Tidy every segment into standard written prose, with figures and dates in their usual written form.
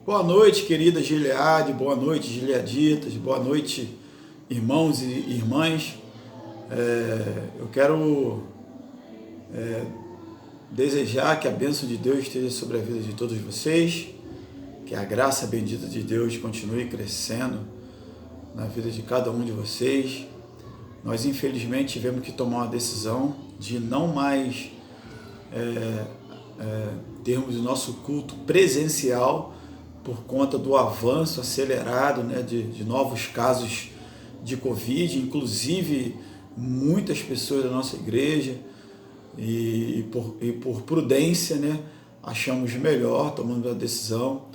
Boa noite, querida Gileade, boa noite, Gileaditas, boa noite, irmãos e irmãs. Eu quero desejar que a bênção de Deus esteja sobre a vida de todos vocês, que a graça bendita de Deus continue crescendo na vida de cada um de vocês. Nós, infelizmente, tivemos que tomar uma decisão de não mais termos o nosso culto presencial por conta do avanço acelerado, de novos casos de Covid, inclusive muitas pessoas da nossa igreja, e por prudência, achamos melhor, tomando a decisão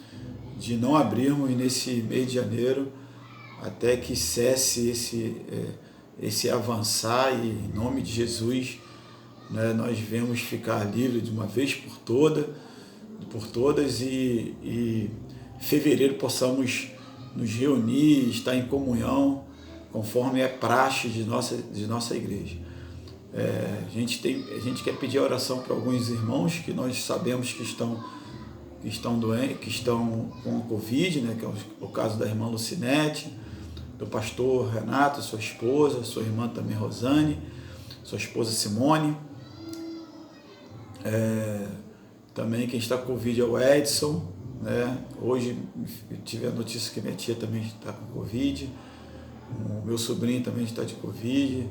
de não abrirmos nesse mês de janeiro até que cesse esse avançar, e em nome de Jesus, nós devemos ficar livres de uma vez por todas, e em fevereiro possamos nos reunir, estar em comunhão, conforme é praxe de nossa igreja. A gente quer pedir a oração para alguns irmãos que nós sabemos que estão doentes, que estão com a Covid, que é o caso da irmã Lucinete, do pastor Renato, sua esposa, sua irmã também Rosane, sua esposa Simone. Também quem está com Covid é o Edson. Hoje eu tive a notícia que minha tia também está com Covid, o meu sobrinho também está de Covid,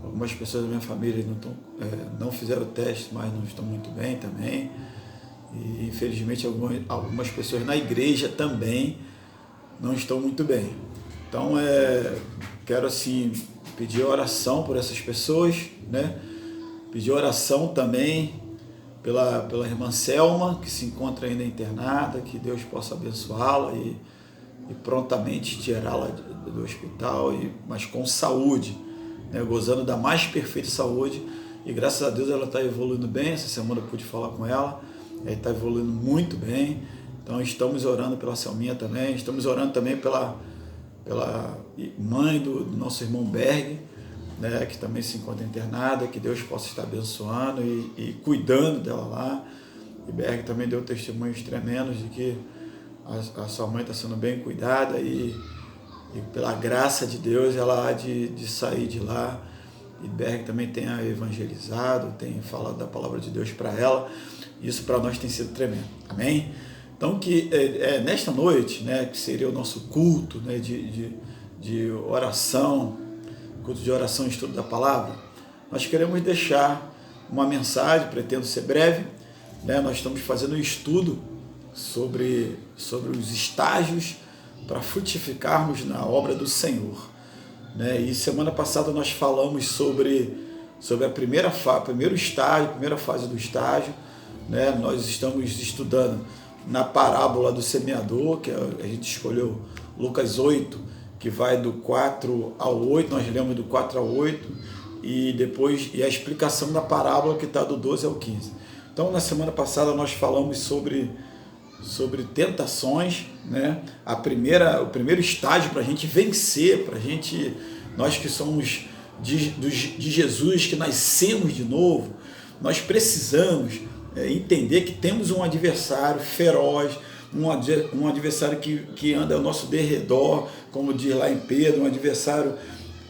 algumas pessoas da minha família não fizeram o teste, mas não estão muito bem também, e infelizmente algumas pessoas na igreja também não estão muito bem. Então quero assim pedir oração por essas pessoas, pedir oração também pela irmã Selma, que se encontra ainda internada, que Deus possa abençoá-la e prontamente tirá-la do hospital, mas com saúde, gozando da mais perfeita saúde, e graças a Deus ela está evoluindo bem. Essa semana eu pude falar com ela, está evoluindo muito bem. Então estamos orando pela Selminha também, estamos orando também pela mãe do nosso irmão Berg, que também se encontra internada, que Deus possa estar abençoando e cuidando dela lá. E Berg também deu testemunhos tremendos de que a sua mãe está sendo bem cuidada, e pela graça de Deus ela há de sair de lá. E Berg também tem evangelizado, tem falado da palavra de Deus para ela. Isso para nós tem sido tremendo. Amém? Então que nesta noite, que seria o nosso culto de oração, culto de oração e estudo da palavra, nós queremos deixar uma mensagem, pretendo ser breve. Nós estamos fazendo um estudo sobre os estágios para frutificarmos na obra do Senhor. E semana passada nós falamos sobre a primeiro estágio, a primeira fase do estágio. Nós estamos estudando na parábola do semeador, que a gente escolheu Lucas 8, que vai do 4 ao 8, nós lemos do 4 ao 8, e a explicação da parábola, que está do 12 ao 15. Então, na semana passada nós falamos sobre tentações, o primeiro estágio para a gente vencer, nós que somos de Jesus, que nascemos de novo, nós precisamos entender que temos um adversário feroz, um adversário que anda ao nosso derredor, como diz lá em Pedro, um adversário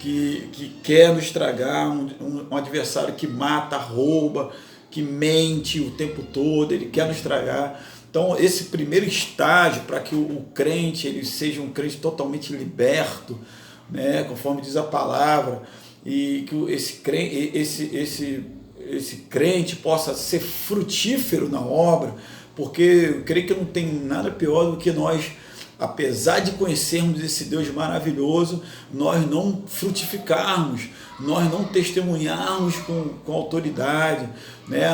que quer nos estragar, um adversário que mata, rouba, que mente o tempo todo, ele quer nos estragar. Então, esse primeiro estágio, para que o crente ele seja um crente totalmente liberto, conforme diz a palavra, e que esse crente possa ser frutífero na obra, porque eu creio que não tem nada pior do que nós, apesar de conhecermos esse Deus maravilhoso, nós não frutificarmos, nós não testemunharmos com autoridade,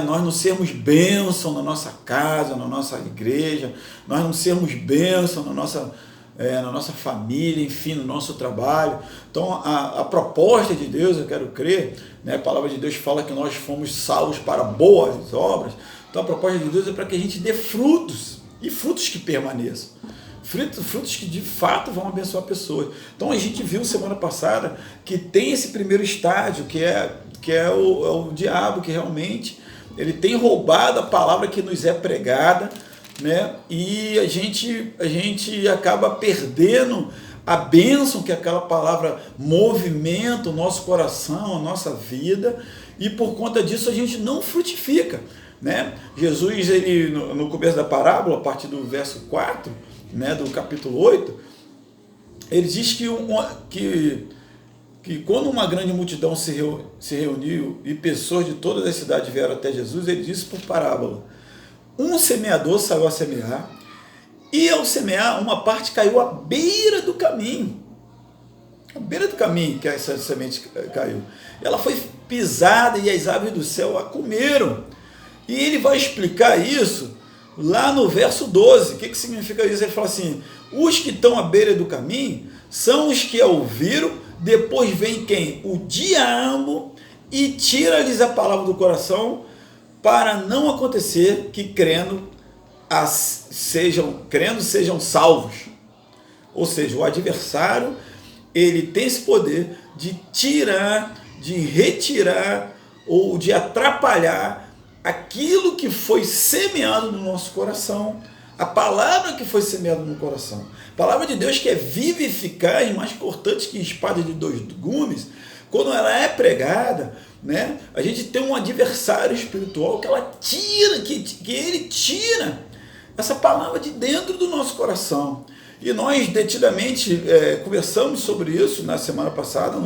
nós não sermos bênção na nossa casa, na nossa igreja, nós não sermos bênção na nossa família, enfim, no nosso trabalho. Então, a proposta de Deus, eu quero crer, a palavra de Deus fala que nós fomos salvos para boas obras. Então, a proposta de Deus é para que a gente dê frutos, e frutos que permaneçam. Frutos que de fato vão abençoar pessoas. Então a gente viu semana passada que tem esse primeiro estágio, que é o diabo, que realmente ele tem roubado a palavra que nos é pregada, né? E a gente acaba perdendo a bênção que aquela palavra movimenta o nosso coração, a nossa vida, e por conta disso a gente não frutifica, né? Jesus, ele, no começo da parábola, a partir do verso 4, né, do capítulo 8, ele diz que quando uma grande multidão se reuniu e pessoas de todas as cidades vieram até Jesus, ele disse por parábola: um semeador saiu a semear, e ao semear, uma parte caiu à beira do caminho. À beira do caminho que essa semente caiu. Ela foi pisada e as aves do céu a comeram. E ele vai explicar isso lá no verso 12. O que significa isso? Ele fala assim: os que estão à beira do caminho são os que a ouviram, depois vem quem? O diabo, e tira-lhes a palavra do coração, para não acontecer que crendo sejam salvos. Ou seja, o adversário, ele tem esse poder de tirar, de retirar ou de atrapalhar aquilo que foi semeado no nosso coração, a palavra que foi semeada no coração. A palavra de Deus, que é viva e eficaz, mais cortante que espada de dois gumes, quando ela é pregada, né, a gente tem um adversário espiritual que ela tira, que ele tira essa palavra de dentro do nosso coração. E nós detidamente conversamos sobre isso na semana passada,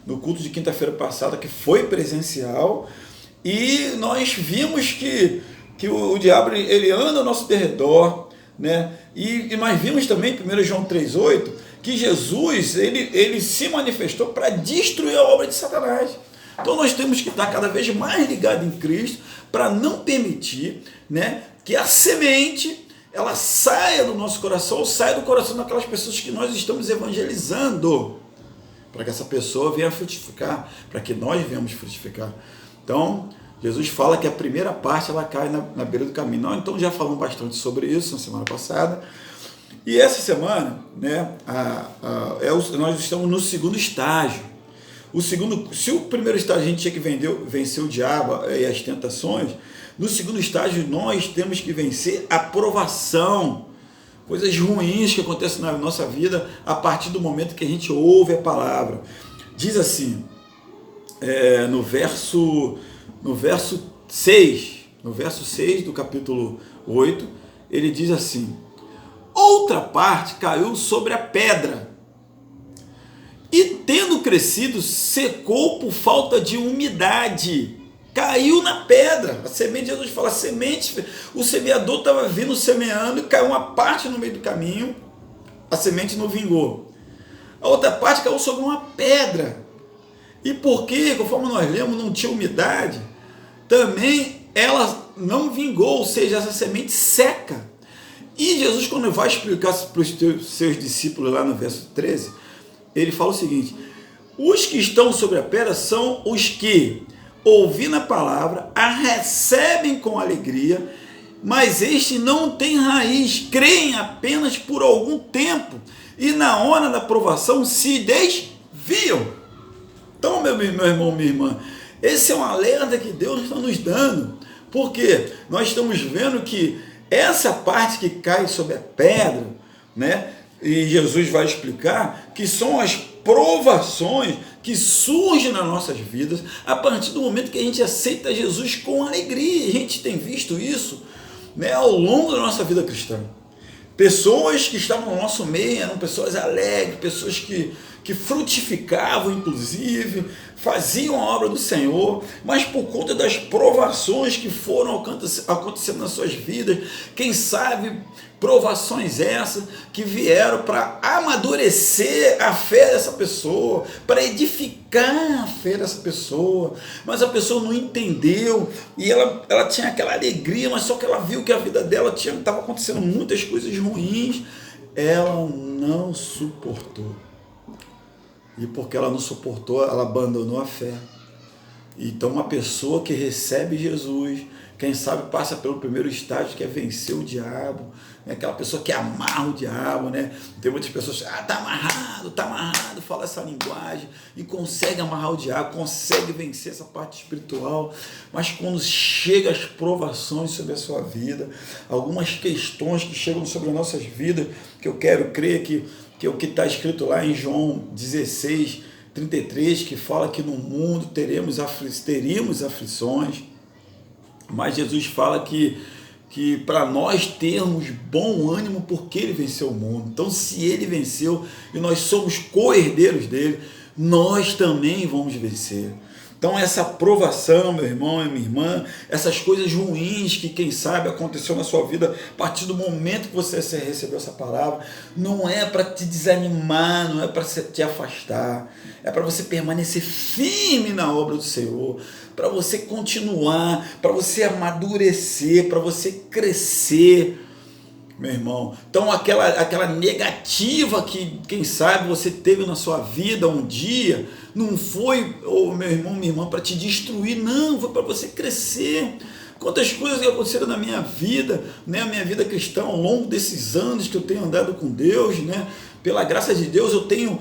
no culto de quinta-feira passada, que foi presencial, e nós vimos que o diabo, ele anda ao nosso derredor, né? E nós vimos também, 1 João 3,8, que Jesus, ele se manifestou para destruir a obra de Satanás. Então nós temos que estar cada vez mais ligados em Cristo, para não permitir, né, que a semente ela saia do nosso coração, ou saia do coração daquelas pessoas que nós estamos evangelizando, para que essa pessoa venha frutificar, para que nós venhamos frutificar. Então, Jesus fala que a primeira parte ela cai na beira do caminho. Nós, então, já falamos bastante sobre isso na semana passada. E essa semana, né, nós estamos no segundo estágio. Se o primeiro estágio a gente tinha que vencer o diabo e as tentações, no segundo estágio nós temos que vencer a provação, coisas ruins que acontecem na nossa vida a partir do momento que a gente ouve a palavra. Diz assim, no verso 6 do capítulo 8, ele diz assim: outra parte caiu sobre a pedra, e tendo crescido, secou por falta de umidade. Caiu na pedra. A semente, Jesus fala, a semente, o semeador estava vindo semeando e caiu uma parte no meio do caminho, a semente não vingou. A outra parte caiu sobre uma pedra. E porque, conforme nós lemos, não tinha umidade, também ela não vingou, ou seja, essa semente seca. E Jesus, quando vai explicar para os seus discípulos lá no verso 13, ele fala o seguinte: os que estão sobre a pedra são os que, ouvindo a palavra, a recebem com alegria, mas estes não têm raiz, creem apenas por algum tempo, e na hora da provação se desviam. Então, meu irmão, minha irmã, esse é um alerta que Deus está nos dando, porque nós estamos vendo que essa parte que cai sobre a pedra, né, e Jesus vai explicar que são as provações que surgem nas nossas vidas a partir do momento que a gente aceita Jesus com alegria. A gente tem visto isso, né, ao longo da nossa vida cristã. Pessoas que estavam no nosso meio eram pessoas alegres, pessoas que frutificavam, inclusive, faziam a obra do Senhor, mas por conta das provações que foram acontecendo nas suas vidas, quem sabe provações essas que vieram para amadurecer a fé dessa pessoa, para edificar a fé dessa pessoa, mas a pessoa não entendeu, e ela tinha aquela alegria, mas só que ela viu que a vida dela estava acontecendo muitas coisas ruins, ela não suportou. E porque ela não suportou, ela abandonou a fé. Então, uma pessoa que recebe Jesus, Quem sabe passa pelo primeiro estágio, que é vencer o diabo, né? Aquela pessoa que amarra o diabo, né? Tem muitas pessoas que tá amarrado, fala essa linguagem e consegue amarrar o diabo, consegue vencer essa parte espiritual, mas quando chega as provações sobre a sua vida, algumas questões que chegam sobre as nossas vidas, que eu quero crer que é o que está escrito lá em João 16:33, que fala que no mundo teríamos aflições, mas Jesus fala que para nós termos bom ânimo, porque ele venceu o mundo. Então, se ele venceu e nós somos co-herdeiros dele, nós também vamos vencer. Então, essa provação, meu irmão e minha irmã, essas coisas ruins que, quem sabe, aconteceu na sua vida a partir do momento que você recebeu essa palavra, não é para te desanimar, não é para te afastar, é para você permanecer firme na obra do Senhor, para você continuar, para você amadurecer, para você crescer, meu irmão. Então aquela negativa que, quem sabe, você teve na sua vida um dia, não foi, meu irmão, minha irmã, para te destruir, não, foi para você crescer. Quantas coisas que aconteceram na minha vida, né, a minha vida cristã, ao longo desses anos que eu tenho andado com Deus, né, pela graça de Deus, eu tenho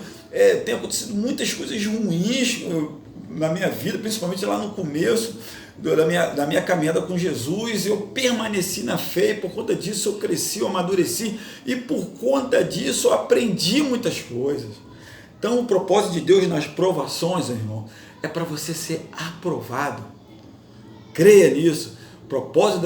acontecido muitas coisas ruins na minha vida, principalmente lá no começo da minha caminhada com Jesus. Eu permaneci na fé e por conta disso eu cresci, eu amadureci e por conta disso eu aprendi muitas coisas. Então o propósito de Deus nas provações, irmão, é para você ser aprovado. Creia nisso. O propósito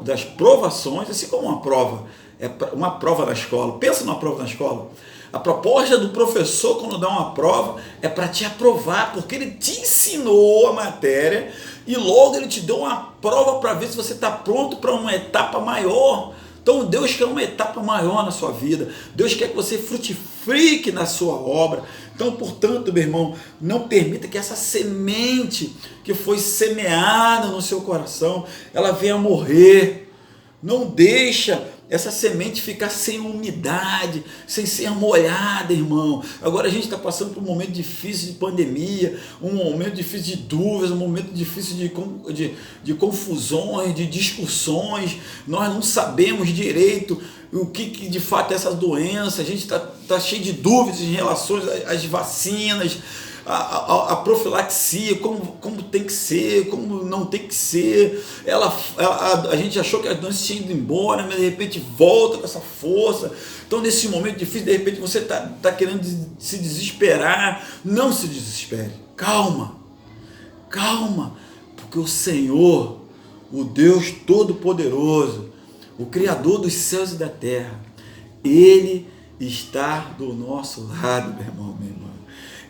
das provações, assim como uma prova, é uma prova na escola. Pensa numa prova na escola. A proposta do professor, quando dá uma prova, é para te aprovar, porque ele te ensinou a matéria e logo ele te deu uma prova para ver se você está pronto para uma etapa maior. Então Deus quer uma etapa maior na sua vida. Deus quer que você frutifique na sua obra. Então, portanto, meu irmão, não permita que essa semente que foi semeada no seu coração, ela venha morrer. Não deixa essa semente ficar sem umidade, sem ser molhada, irmão. Agora a gente está passando por um momento difícil de pandemia, um momento difícil de dúvidas, um momento difícil de confusões, de discussões. Nós não sabemos direito o que de fato é essa doença. A gente está cheio de dúvidas em relação às vacinas, a profilaxia, como tem que ser, como não tem que ser. A gente achou que a doença tinha ido embora, mas de repente volta com essa força. Então, nesse momento difícil, de repente você está querendo se desesperar. Não se desespere. Calma, porque o Senhor, o Deus Todo-Poderoso, o Criador dos céus e da terra, Ele está do nosso lado, meu irmão, minha irmã.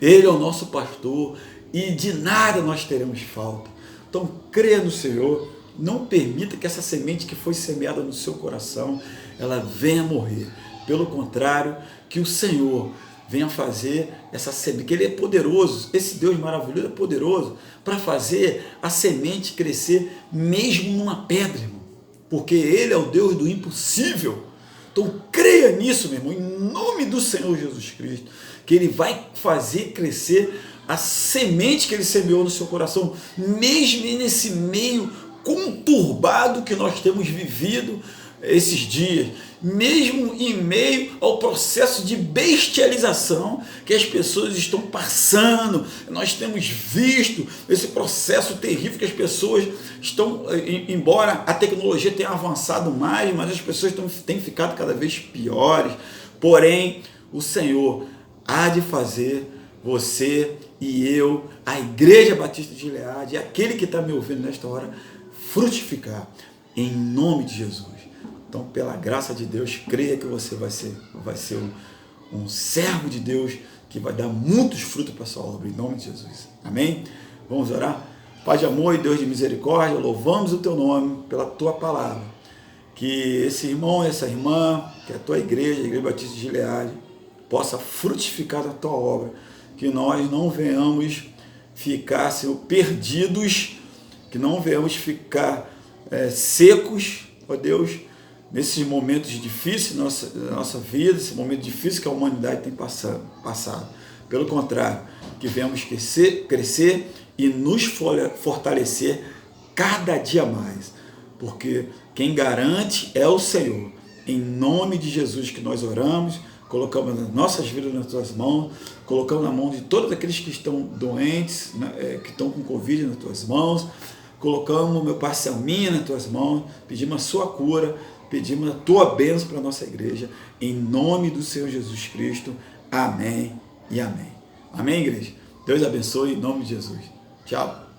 Ele é o nosso pastor e de nada nós teremos falta. Então, creia no Senhor, não permita que essa semente que foi semeada no seu coração, ela venha morrer. Pelo contrário, que o Senhor venha fazer essa semente, que Ele é poderoso, esse Deus maravilhoso é poderoso para fazer a semente crescer mesmo numa pedra, irmão, porque Ele é o Deus do impossível. Então creia nisso, meu irmão, em nome do Senhor Jesus Cristo, que Ele vai fazer crescer a semente que Ele semeou no seu coração, mesmo nesse meio conturbado que nós temos vivido esses dias, mesmo em meio ao processo de bestialização que as pessoas estão passando. Nós temos visto esse processo terrível que as pessoas estão, embora a tecnologia tenha avançado mais, mas as pessoas têm ficado cada vez piores. Porém, o Senhor há de fazer você e eu, a Igreja Batista de Gileade, aquele que está me ouvindo nesta hora, frutificar em nome de Jesus. Então, pela graça de Deus, creia que você vai ser um servo de Deus que vai dar muitos frutos para a sua obra, em nome de Jesus. Amém? Vamos orar? Pai de amor e Deus de misericórdia, louvamos o Teu nome pela Tua palavra. Que esse irmão, essa irmã, que a Tua igreja, a Igreja Batista de Gileade, possa frutificar na Tua obra. Que nós não venhamos ficar, Senhor, perdidos, que não venhamos ficar secos, ó Deus, nesses momentos difíceis da nossa vida, esse momento difícil que a humanidade tem passado. Pelo contrário, que venhamos crescer e nos fortalecer cada dia mais. porque quem garante é o Senhor. Em nome de Jesus que nós oramos, colocamos as nossas vidas nas tuas mãos, colocamos na mão de todos aqueles que estão doentes, né, que estão com Covid nas tuas mãos, colocamos meu pai Selminha nas tuas mãos, pedimos a sua cura, pedimos a tua bênção para a nossa igreja, em nome do Senhor Jesus Cristo. Amém e amém. Amém, igreja? Deus abençoe em nome de Jesus. Tchau.